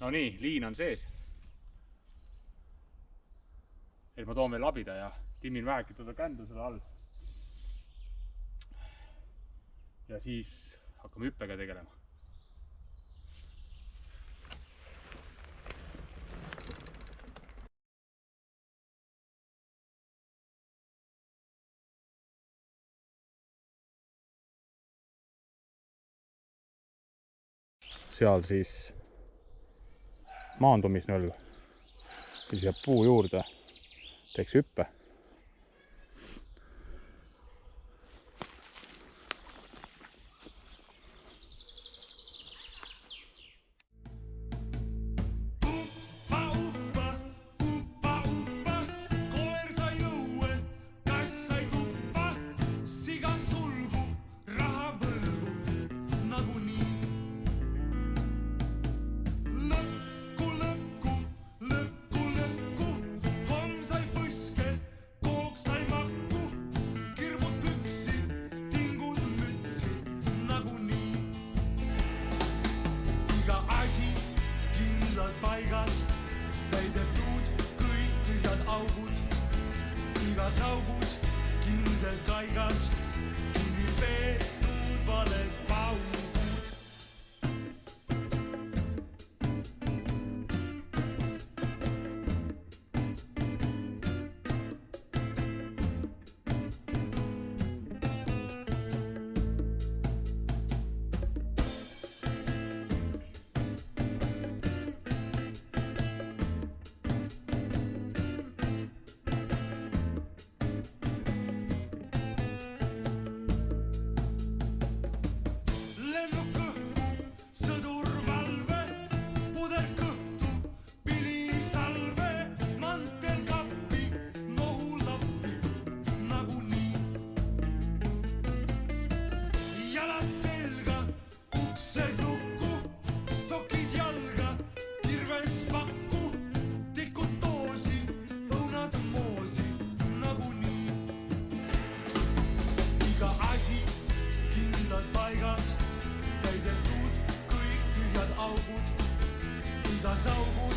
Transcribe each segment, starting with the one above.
No nii, liin on sees. Et ma toon veel labida ja timmin vähegi teda kändu selle all. Ja siis hakkame hüppega tegelema. Seal siis maandumisnõlv, siis jääb puu juurde, teeks hüppe. Igas augus kindel kaigas, kinni peetud valed paugud. Igas augus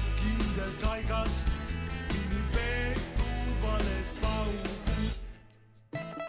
kindel kaigas, kinni peetud valed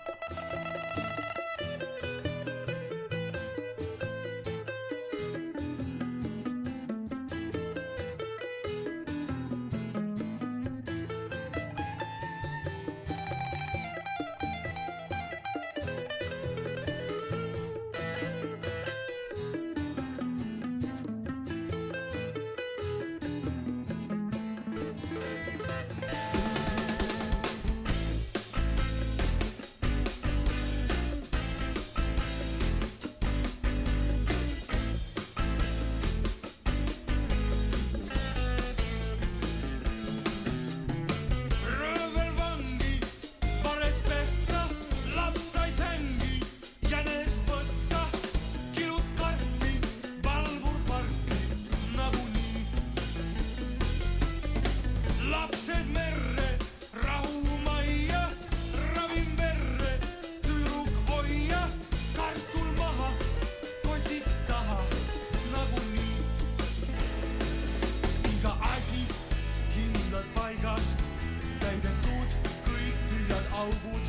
paugud.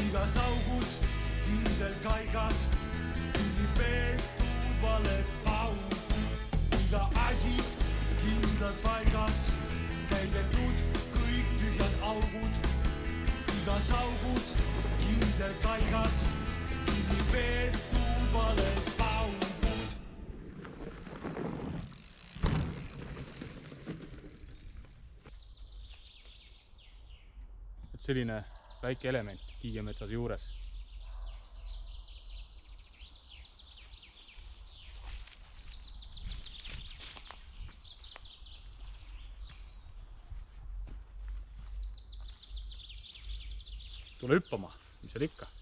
Igas augus kindel kaigas, kinni peetud valed paugud. Iga asi kindlalt paigas, täidetud kõik tühjad augud. Igas augus kindel kaigas, kinni peetud valed paugud. Selline väike element Kiigemetsade juures. Tule hüppama, mis seal ikka.